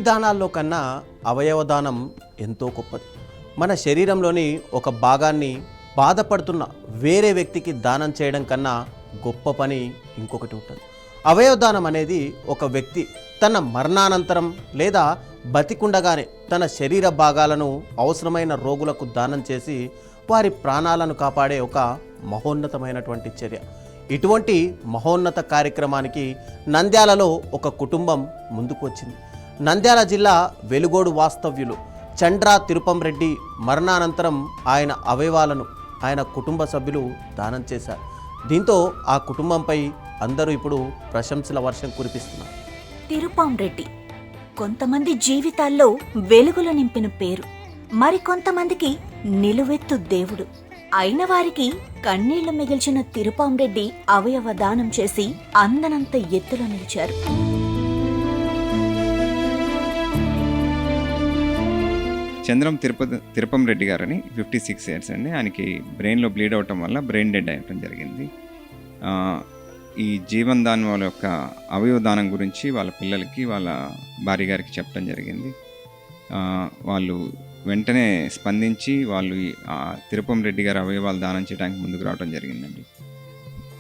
దానాల్లో కన్నా అవయవ దానం ఎంతో గొప్పది. మన శరీరంలోని ఒక భాగాన్ని బాధపడుతున్న వేరే వ్యక్తికి దానం చేయడం కన్నా గొప్ప పని ఇంకొకటి ఉంటుంది. అవయవ దానం అనేది ఒక వ్యక్తి తన మరణానంతరం లేదా బతికుండగానే తన శరీర భాగాలను అవసరమైన రోగులకు దానం చేసి వారి ప్రాణాలను కాపాడే ఒక మహోన్నతమైనటువంటి చర్య. ఇటువంటి మహోన్నత కార్యక్రమానికి నంద్యాలలో ఒక కుటుంబం ముందుకు వచ్చింది. నంద్యాల జిల్లా వెలుగోడు వాస్తవ్యులు చండ్రా తిరుపం రెడ్డి మరణానంతరం ఆయన అవయవాలను ఆయన కుటుంబ సభ్యులు దానం చేశారు. దీంతో ఆ కుటుంబంపై అందరూ ఇప్పుడు ప్రశంసల వర్షం కురిపిస్తున్నారు. తిరుపం రెడ్డి కొంతమంది జీవితాల్లో వెలుగులు నింపిన పేరు, మరికొంతమందికి నిలువెత్తు దేవుడు అయిన వారికి కన్నీళ్లు మిగిల్చిన తిరుపం రెడ్డి అవయవ దానం చేసి అందనంత ఎత్తులో నిలిచారు. చంద్రం తిరుపం రెడ్డి గారని 56 ఇయర్స్ అండి. ఆయనకి బ్రెయిన్లో బ్లీడ్ అవటం వల్ల బ్రెయిన్ డెడ్ అవ్వటం జరిగింది. ఈ జీవన్ దాన్ వాళ్ళ యొక్క అవయవ దానం గురించి వాళ్ళ పిల్లలకి వాళ్ళ భార్య గారికి చెప్పడం జరిగింది. వాళ్ళు వెంటనే స్పందించి వాళ్ళు తిరుపం రెడ్డి గారి అవయవాలు దానం చేయడానికి ముందుకు రావడం జరిగిందండి.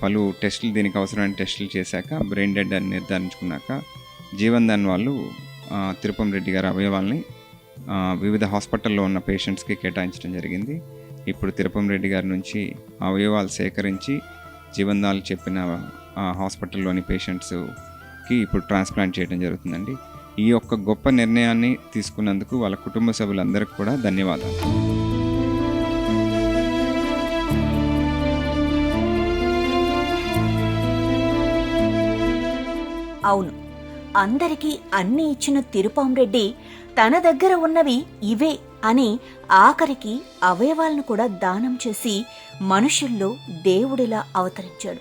పలు టెస్టులు దీనికి అవసరమైన టెస్టులు చేశాక బ్రెయిన్ డెడ్ అని నిర్ధారించుకున్నాక జీవన్ దాన్ వాళ్ళు తిరుపం రెడ్డి గారి అవయవాల్ని వివిధ హాస్పిటల్లో ఉన్న పేషెంట్స్కి కేటాయించడం జరిగింది. ఇప్పుడు తిరుపం రెడ్డి గారి నుంచి అవయవాలు సేకరించి జీవన్దాలు చెప్పిన హాస్పిటల్లోని పేషెంట్స్కి ఇప్పుడు ట్రాన్స్ప్లాంట్ చేయడం జరుగుతుందండి. ఈ యొక్క గొప్ప నిర్ణయాన్ని తీసుకున్నందుకు వాళ్ళ కుటుంబ సభ్యులందరికీ కూడా ధన్యవాదాలు. అవును, అందరికీ అన్ని ఇచ్చిన తిరుపం రెడ్డి తన దగ్గర ఉన్నవి ఇవే అని ఆఖరికి అవయవాలను కూడా దానం చేసి మనుషుల్లో దేవుడిలా అవతరించాడు.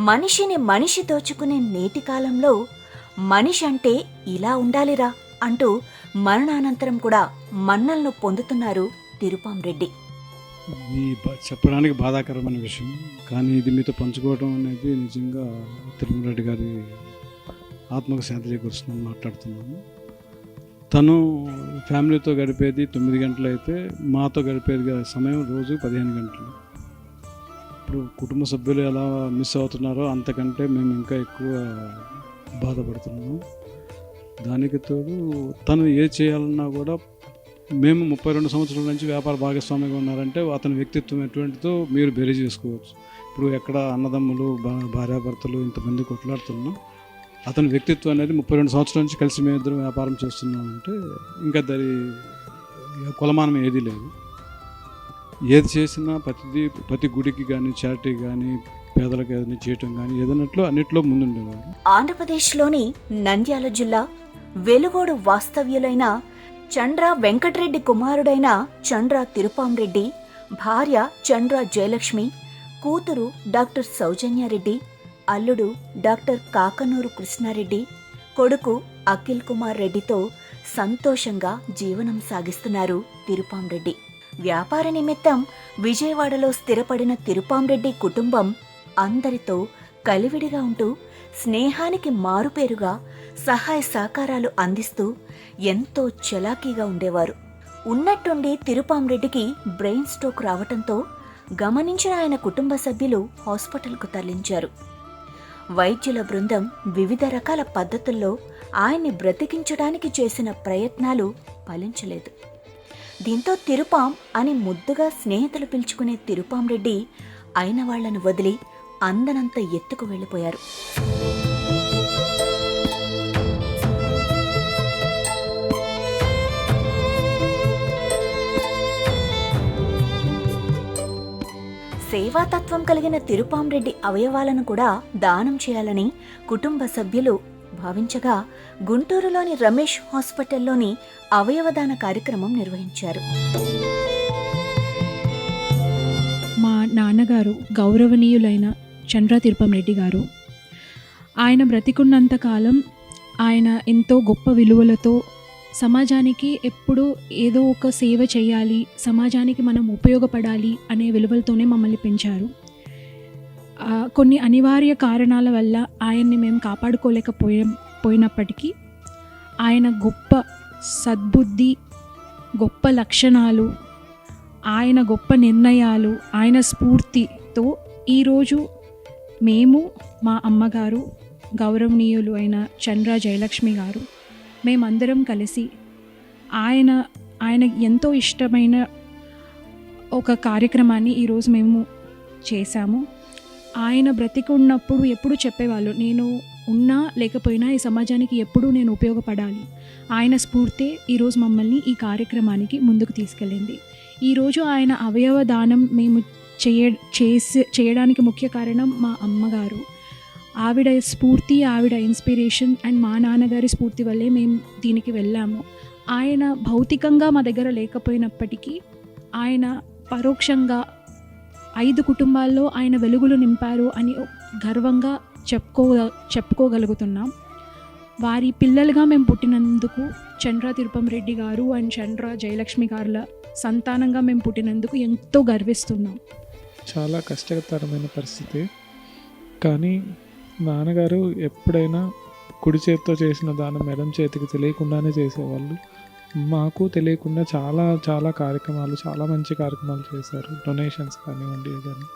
మనిషిని మనిషి దోచుకునే నేటి కాలంలో మనిషి అంటే ఇలా ఉండాలిరా అంటూ మరణానంతరం కూడా మన్నలను పొందుతున్నారు తిరుపం రెడ్డి. చెప్పడానికి బాధాకరమైన విషయం, కానీ ఇది మీతో పంచుకోవడం అనేది నిజంగా తిరుపం రెడ్డి గారి ఆత్మకు శాంతి చేకూరుస్తుందని మాట్లాడుతున్నాను. తను ఫ్యామిలీతో గడిపేది 9 గంటలు అయితే మాతో గడిపేది సమయం రోజు 15 గంటలు. ఇప్పుడు కుటుంబ సభ్యులు ఎలా మిస్ అవుతున్నారో అంతకంటే మేము ఇంకా ఎక్కువ బాధపడుతున్నాము. దానికి తోడు తను ఏది చేయాలన్నా కూడా మేము 32 సంవత్సరాల నుంచి వ్యాపార భాగస్వామిగా ఉన్నారంటే అతని వ్యక్తిత్వం ఎటువంటిదో మీరు బేరీ చేసుకోవచ్చు. ఇప్పుడు ఎక్కడ అన్నదమ్ములు భార్యాభర్తలు ఇంతమంది కొట్లాడుతున్నాం, అతని వ్యక్తిత్వం అనేది 32 సంవత్సరాల నుంచి కలిసి మేము ఇద్దరం వ్యాపారం చేస్తున్నామంటే ఇంకా దాని కొలమానం ఏదీ లేదు. ఏది చేసినా ప్రతి గుడికి కానీ చారిటీ కానీ పేదలకు ఏదైనా చేయటం కానీ ఏదన్నట్లు అన్నిట్లో ముందుండేవారు. ఆంధ్రప్రదేశ్లోని నంద్యాల జిల్లా వెలుగోడు వాస్తవ్యులైన చండ్రా వెంకటరెడ్డి కుమారుడైన చండ్రా తిరుపం రెడ్డి, భార్య చండ్రా జయలక్ష్మి, కూతురు డాక్టర్ సౌజన్యారెడ్డి, అల్లుడు డాక్టర్ కాకనూరు కృష్ణారెడ్డి, కొడుకు అఖిల్ కుమార్ రెడ్డితో సంతోషంగా జీవనం సాగిస్తున్నారు తిరుపం రెడ్డి. వ్యాపార నిమిత్తం విజయవాడలో స్థిరపడిన తిరుపం రెడ్డి కుటుంబం అందరితో కలివిడిగా ఉంటూ స్నేహానికి మారుపేరుగా సహాయ సహకారాలు అందిస్తూ ఎంతో చలాకీగా ఉండేవారు. ఉన్నట్టుండి తిరుపం రెడ్డికి బ్రెయిన్ స్ట్రోక్ రావటంతో గమనించిన ఆయన కుటుంబ సభ్యులు హాస్పిటల్కు తరలించారు. వైద్యుల బృందం వివిధ రకాల పద్ధతుల్లో ఆయన్ని బ్రతికించడానికి చేసిన ప్రయత్నాలు ఫలించలేదు. దీంతో తిరుపాం అని ముద్దుగా స్నేహితులు పిలుచుకునే తిరుపం రెడ్డి అయిన వాళ్లను వదిలి అందనంత ఎత్తుకు వెళ్లిపోయారు. సేవాతత్వం కలిగిన తిరుపం రెడ్డి అవయవాలను కూడా దానం చేయాలని కుటుంబ సభ్యులు భావించగా గుంటూరులోని రమేష్ హాస్పిటల్లోని అవయవదాన కార్యక్రమం నిర్వహించారు. మా నాన్నగారు గౌరవనీయులైన చండ్రా తిరుపం రెడ్డి గారు, ఆయన బ్రతికున్నంతకాలం ఆయన ఎంతో గొప్ప విలువలతో సమాజానికి ఎప్పుడూ ఏదో ఒక సేవ చేయాలి, సమాజానికి మనం ఉపయోగపడాలి అనే విలువలతోనే మమ్మల్ని పెంచారు. కొన్ని అనివార్య కారణాల వల్ల ఆయన్ని మేము కాపాడుకోలేకపోయినప్పటికీ ఆయన గొప్ప సద్బుద్ధి, గొప్ప లక్షణాలు, ఆయన గొప్ప నిర్ణయాలు, ఆయన స్ఫూర్తితో ఈరోజు మేము, మా అమ్మగారు, గౌరవనీయులు అయిన చంద్ర జయలక్ష్మి గారు, మేమందరం కలిసి ఆయన ఎంతో ఇష్టమైన ఒక కార్యక్రమాన్ని ఈరోజు మేము చేశాము. ఆయన బ్రతికున్నప్పుడు ఎప్పుడు చెప్పేవాళ్ళు, నేను ఉన్నా లేకపోయినా ఈ సమాజానికి ఎప్పుడూ నేను ఉపయోగపడాలి. ఆయన స్ఫూర్తే ఈరోజు మమ్మల్ని ఈ కార్యక్రమానికి ముందుకు తీసుకెళ్ళింది. ఈరోజు ఆయన అవయవ దానం మేము చేయడానికి ముఖ్య కారణం మా అమ్మగారు. ఆవిడ స్ఫూర్తి, ఆవిడ ఇన్స్పిరేషన్ అండ్ మా నాన్నగారి స్ఫూర్తి వల్లే మేము దీనికి వెళ్ళాము. ఆయన భౌతికంగా మా దగ్గర లేకపోయినప్పటికీ ఆయన పరోక్షంగా 5 కుటుంబాల్లో ఆయన వెలుగులు నింపారు అని గర్వంగా చెప్పుకోగలుగుతున్నాం. వారి పిల్లలుగా మేము పుట్టినందుకు, చంద్ర తిరుపం రెడ్డి గారు అండ్ చంద్ర జయలక్ష్మి గారుల సంతానంగా మేము పుట్టినందుకు ఎంతో గర్విస్తున్నాం. చాలా కష్టతరమైన పరిస్థితి, కానీ నాన్నగారు ఎప్పుడైనా కుడి చేతితో చేసిన దానం ఎడం చేతికి తెలియకుండానే చేసేవాళ్ళు. మాకు తెలియకుండా చాలా చాలా కార్యక్రమాలు, చాలా మంచి కార్యక్రమాలు చేశారు. డొనేషన్స్ కానివ్వండి ఏదైనా.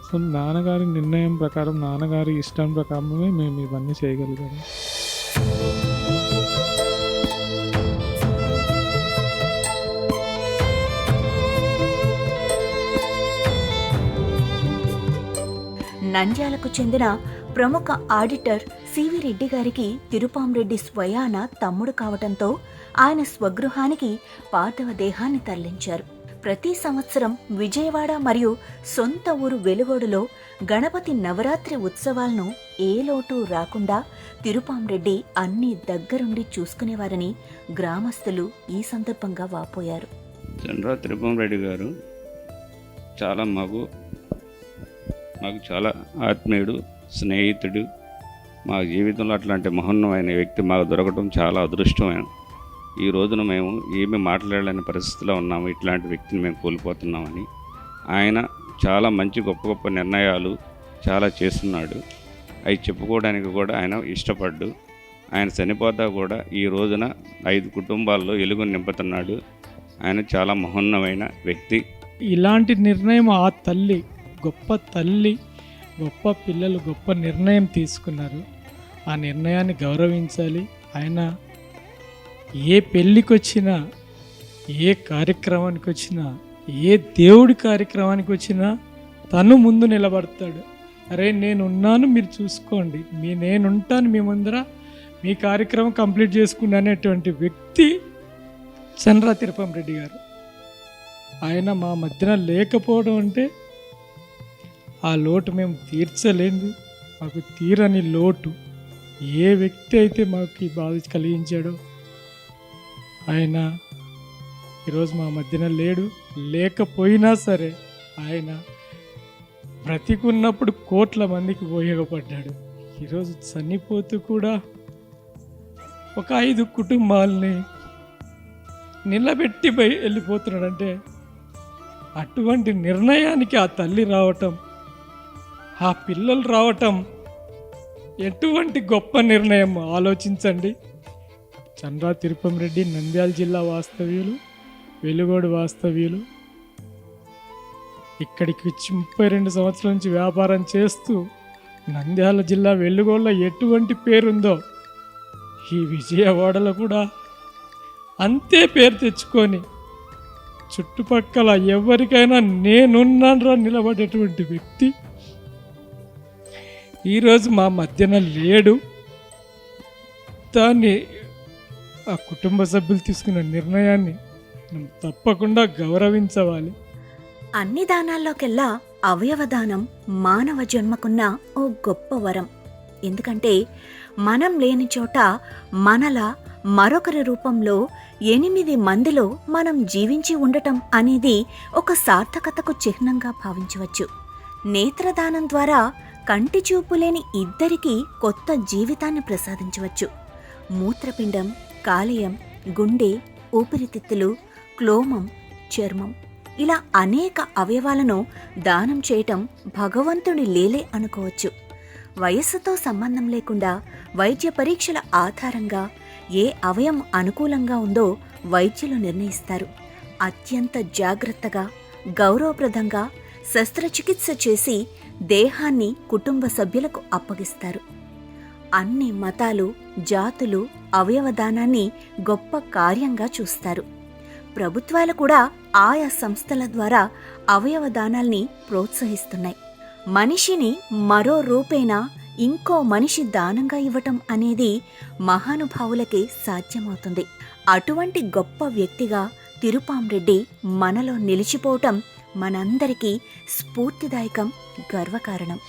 సో నాన్నగారి నిర్ణయం ప్రకారం, నాన్నగారి ఇష్టం ప్రకారమే మేము ఇవన్నీ చేయగలిగాము. నంద్యాలకు చెందిన ప్రముఖ ఆడిటర్ సివి రెడ్డి గారికి తిరుపాంరెడ్డి స్వయాన తమ్ముడు కావటంతో ఆయన స్వగృహానికి పార్థివ దేహాన్ని తరలించారు. ప్రతి సంవత్సరం విజయవాడ మరియు సొంత ఊరు వెలుగోడులో గణపతి నవరాత్రి ఉత్సవాలను ఏ లోటు రాకుండా తిరుపాంరెడ్డి అన్ని దగ్గరుండి చూసుకునేవారని గ్రామస్తులు ఈ సందర్భంగా వాపోయారు. చంద్ర తిరుపం రెడ్డి గారు చాలా మాకు చాలా ఆత్మీయుడు, స్నేహితుడు. మా జీవితంలో అట్లాంటి మహోన్నమైన వ్యక్తి మాకు దొరకడం చాలా అదృష్టమైన. ఈ రోజున మేము ఏమీ మాట్లాడలేని పరిస్థితిలో ఉన్నాము. ఇట్లాంటి వ్యక్తిని మేము కోల్పోతున్నామని. ఆయన చాలా మంచి గొప్ప గొప్ప నిర్ణయాలు చాలా చేస్తున్నాడు. అవి చెప్పుకోవడానికి కూడా ఆయన ఇష్టపడ్డు. ఆయన చనిపోతా కూడా ఈ రోజున 5 కుటుంబాల్లో వెలుగు నింపుతున్నాడు. ఆయన చాలా మహోన్నమైన వ్యక్తి. ఇలాంటి నిర్ణయం ఆ తల్లి, గొప్ప తల్లి, గొప్ప పిల్లలు గొప్ప నిర్ణయం తీసుకున్నారు. ఆ నిర్ణయాన్ని గౌరవించాలి. ఆయన ఏ పెళ్ళికి వచ్చినా, ఏ కార్యక్రమానికి వచ్చినా, ఏ దేవుడి కార్యక్రమానికి వచ్చినా తను ముందు నిలబడతాడు. అరే నేనున్నాను, మీరు చూసుకోండి, నేనుంటాను మీ ముందర, మీ కార్యక్రమం కంప్లీట్ చేసుకున్నానేటువంటి వ్యక్తి చంద్ర తిరుపం రెడ్డి గారు. ఆయన మా మధ్యన లేకపోవడం అంటే ఆ లోటు మేము తీర్చలేంది. మాకు తీరని లోటు. ఏ వ్యక్తి అయితే మాకు ఈ బాధ కలిగించాడో ఆయన ఈరోజు మా మధ్యన లేడు. లేకపోయినా సరే ఆయన బ్రతికున్నప్పుడు కోట్ల మందికి ఉపయోగపడ్డాడు. ఈరోజు చనిపోతూ కూడా ఒక 5 కుటుంబాలని నిలబెట్టి వెళ్ళిపోతున్నాడంటే అటువంటి నిర్ణయానికి ఆ తల్లి రావటం, ఆ పిల్లలు రావటం ఎటువంటి గొప్ప నిర్ణయం ఆలోచించండి. చంద్ర తిరుపం రెడ్డి నంద్యాల జిల్లా వాస్తవ్యులు, వెలుగోడు వాస్తవ్యులు. ఇక్కడికి వచ్చి 32 సంవత్సరాల నుంచి వ్యాపారం చేస్తూ నంద్యాల జిల్లా వెలుగోడులో ఎటువంటి పేరుందో ఈ విజయవాడలో కూడా అంతే పేరు తెచ్చుకొని చుట్టుపక్కల ఎవరికైనా నేనున్నానరా నిలబడేటువంటి వ్యక్తి ఈరోజు మా మధ్యన లేడు. దాన్ని ఆ కుటుంబ సభ్యులు తీసుకున్న నిర్ణయాన్ని తప్పకుండా గౌరవించవాలి. అన్ని దానాల్లోకెల్లా అవయవదానం మానవ జన్మకున్న ఓ గొప్ప వరం. ఎందుకంటే మనం లేని చోట మనలా మరొకరి రూపంలో 8 మందిలో మనం జీవించి ఉండటం అనేది ఒక సార్థకతకు చిహ్నంగా భావించవచ్చు. నేత్రదానం ద్వారా కంటి చూపు లేని ఇద్దరికీ కొత్త జీవితాన్ని ప్రసాదించవచ్చు. మూత్రపిండం, కాలేయం, గుండె, ఊపిరితిత్తులు, క్లోమం, చర్మం ఇలా అనేక అవయవాలను దానం చేయటం భగవంతుడి లీలే అనుకోవచ్చు. వయస్సుతో సంబంధం లేకుండా వైద్య పరీక్షల ఆధారంగా ఏ అవయం అనుకూలంగా ఉందో వైద్యులు నిర్ణయిస్తారు. అత్యంత జాగ్రత్తగా, గౌరవప్రదంగా శస్త్రచికిత్స చేసి దేహాన్ని కుటుంబ సభ్యులకు అప్పగిస్తారు. అన్ని మతాలు, జాతులు అవయవదానాన్ని గొప్ప కార్యంగా చూస్తారు. ప్రభుత్వాలు కూడా ఆయా సంస్థల ద్వారా అవయవదానాల్ని ప్రోత్సహిస్తున్నాయి. మనిషిని మరో రూపేణా ఇంకో మనిషి దానంగా ఇవ్వటం అనేది మహానుభావులకే సాధ్యమవుతుంది. అటువంటి గొప్ప వ్యక్తిగా తిరుపాంరెడ్డి మనలో నిలిచిపోవటం మనందరికీ స్ఫూర్తిదాయకం, గర్వకారణం.